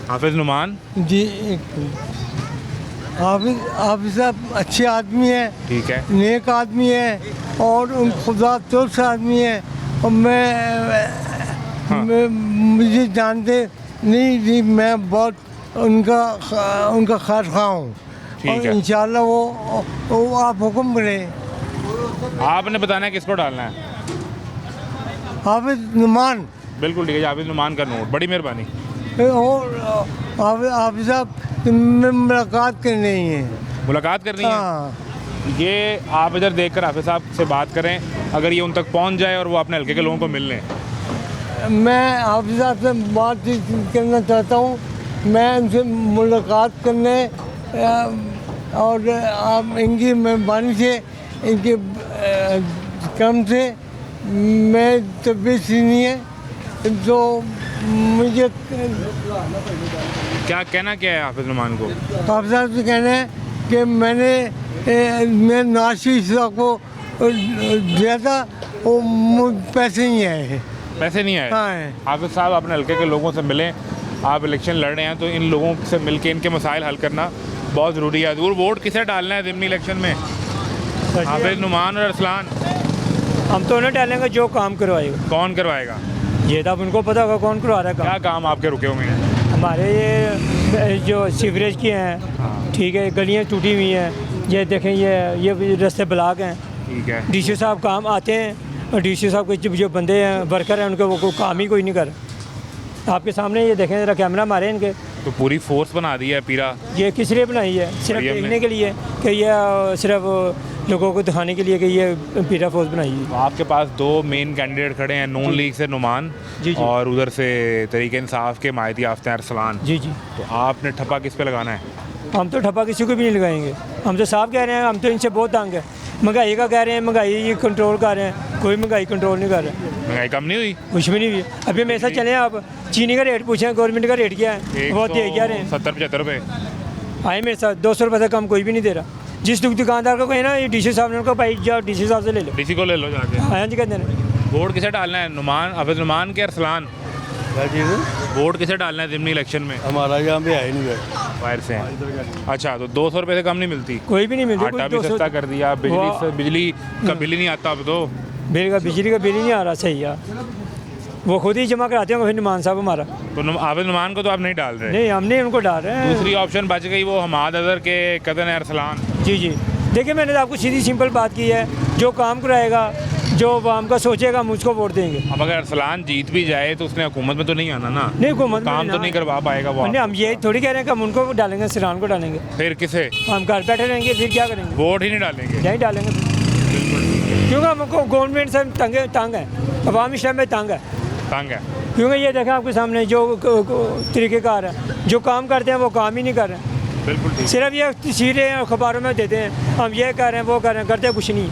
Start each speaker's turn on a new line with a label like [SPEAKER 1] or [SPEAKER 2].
[SPEAKER 1] हाफिज नुमान।
[SPEAKER 2] जी एक हाफिज साहब अच्छे आदमी है,
[SPEAKER 1] ठीक है।
[SPEAKER 2] नेक आदमी है और खुदा तुर्स आदमी है। और मैं मुझे जानते नहीं जी, मैं बहुत उनका खास खा हूँ।
[SPEAKER 1] ठीक
[SPEAKER 2] और
[SPEAKER 1] है।
[SPEAKER 2] इंशाल्लाह वो आप हुक्म करें।
[SPEAKER 1] आपने बताना है किसको डालना है।
[SPEAKER 2] हाफिज नुमान
[SPEAKER 1] बिल्कुल ठीक है, हाफिज नुमान का नोट, बड़ी मेहरबानी।
[SPEAKER 2] और हाफिज साहब में मुलाकात करनी है।
[SPEAKER 1] मुलाकात करनी है।
[SPEAKER 2] हाँ,
[SPEAKER 1] ये आप इधर देखकर हाफिज साहब से बात करें, अगर ये उन तक पहुंच जाए और वो अपने हल्के के लोगों को मिल लें।
[SPEAKER 2] मैं हाफिज साहब से बातचीत करना चाहता हूँ। मैं उनसे मुलाकात करने और आप इनकी मेहरबानी से इनके कम से मैं तबीयत नहीं है तो मुझे
[SPEAKER 1] क्या कहना क्या है हाफिज नुमान को।
[SPEAKER 2] हाफिज साहब से कहना है कि मैं नाशी साहब को दिया था, वो पैसे नहीं आए हैं।
[SPEAKER 1] पैसे नहीं आए।
[SPEAKER 2] हाँ।
[SPEAKER 1] हाफिज साहब अपने हल्के के लोगों से मिलें। आप इलेक्शन लड़ रहे हैं तो इन लोगों से मिलके इनके मसाइल हल करना बहुत ज़रूरी है। और वोट किसे डालना है ज़िमनी इलेक्शन में, हाफिज नुमान और अरसलान?
[SPEAKER 3] हम तो उन्हें डालेंगे जो काम करवाएगा।
[SPEAKER 1] कौन करवाएगा?
[SPEAKER 3] ये तो अब उनको पता होगा कौन करवा रहा है
[SPEAKER 1] क्या
[SPEAKER 3] काम।
[SPEAKER 1] काम आपके रुके हुए हैं?
[SPEAKER 3] हमारे ये जो सीवरेज की हैं, ठीक है, गलियाँ टूटी हुई हैं, ये देखें ये रास्ते ब्लॉक हैं।
[SPEAKER 1] ठीक है।
[SPEAKER 3] डीसी साहब काम आते हैं और डीसी साहब के जो बंदे हैं, वर्कर हैं, उनके वो काम ही कोई नहीं कर। आपके सामने ये देखें, जरा कैमरा मारे इनके।
[SPEAKER 1] तो पूरी फोर्स बना दी है पीरा।
[SPEAKER 3] ये किस लिए बनाई है? सिर्फ
[SPEAKER 1] बढ़िया
[SPEAKER 3] देखने के लिए कि ये सिर्फ लोगों को दिखाने के लिए कि ये पीरा फोर्स बनाई है।
[SPEAKER 1] तो आपके पास दो मेन कैंडिडेट खड़े हैं, नून लीग से नुमान
[SPEAKER 3] जी, जी।
[SPEAKER 1] और उधर से तरीके इंसाफ के मायती याफ्ता अरसलान।
[SPEAKER 3] जी जी।
[SPEAKER 1] तो आपने ठप्पा किस पे लगाना है?
[SPEAKER 3] हम तो ठप्पा किसी को भी नहीं लगाएंगे। हम तो साफ कह रहे हैं, हम तो इनसे बहुत तंग है। महंगाई का कह रहे हैं, महंगाई ये कंट्रोल कर रहे हैं, कोई महंगाई कंट्रोल नहीं कर रहे।
[SPEAKER 1] महंगाई कम नहीं हुई?
[SPEAKER 3] कुछ भी नहीं हुई। अभी मेरे साथ चले आप, चीनी का रेट पूछें, गवर्नमेंट का रेट क्या है, वो दे क्या रहे हैं।
[SPEAKER 1] 70-75 रुपये
[SPEAKER 3] आए मेरे साथ, 200 रुपये से कम कोई भी नहीं दे रहा। जिस दुकानदार को कहे ना ये डीसी साहब ने, उनको भाई जाओ डीसी साहब से ले लो।
[SPEAKER 1] डीसी को ले लो जाके।
[SPEAKER 3] हाँ जी, कहते हैं।
[SPEAKER 1] वोट किसे डालना है, नुमान, हाफिज नुमान के अरसलान?
[SPEAKER 4] क्या चीज़ है?
[SPEAKER 1] वोट किसे डालना है ज़िमनी इलेक्शन में?
[SPEAKER 4] हमारा यहाँ पे है ही नहीं भाई।
[SPEAKER 1] बाहर से हैं। अच्छा, तो 200 रुपये से कम नहीं मिलती?
[SPEAKER 3] कोई भी नहीं मिलती।
[SPEAKER 1] आटा भी सस्ता कर दिया, बिजली का बिल ही नहीं आता अब तो।
[SPEAKER 3] बिजली का बिल ही नहीं आ रहा सही यार। वो खुद ही जमा कराते होंगे फिर नुमान साहब हमारा।
[SPEAKER 1] तो हाफिज नुमान को तो आप नहीं डाल रहे?
[SPEAKER 3] नहीं, हम नहीं उनको डाल रहे हैं।
[SPEAKER 1] दूसरी ऑप्शन बच गई, वो हमाद अजहर के कज़न है अरसलान।
[SPEAKER 3] जी जी। देखिए, मैंने तो आपको सीधी सिंपल बात की है, जो काम कराएगा, जो आवाम का सोचेगा, मुझको वोट देंगे।
[SPEAKER 1] अब अगर अरसलान जीत भी जाए तो उसने हुकूमत में तो नहीं आना ना।
[SPEAKER 3] नहीं, हुकूमत
[SPEAKER 1] काम तो नहीं करवा पाएगा वो।
[SPEAKER 3] नहीं, हम ये थोड़ी कह रहे हैं कि हम उनको डालेंगे, सिरान को डालेंगे।
[SPEAKER 1] फिर किसे?
[SPEAKER 3] हम घर बैठे रहेंगे, फिर क्या करेंगे?
[SPEAKER 1] वोट ही नहीं डालेंगे?
[SPEAKER 3] यही डालेंगे। क्योंकि हमको गवर्नमेंट से तंग है, अवाम इस टाइम में तंग है।
[SPEAKER 1] तंग है
[SPEAKER 3] क्योंकि ये देखें आपके सामने जो तरीक़ेकार है, जो काम करते हैं वो काम ही नहीं कर रहे हैं।
[SPEAKER 1] बिल्कुल ठीक।
[SPEAKER 3] सिर्फ ये तस्वीरें अखबारों में देते हैं, हम ये कर रहे हैं, वो कर रहे हैं, करते कुछ नहीं।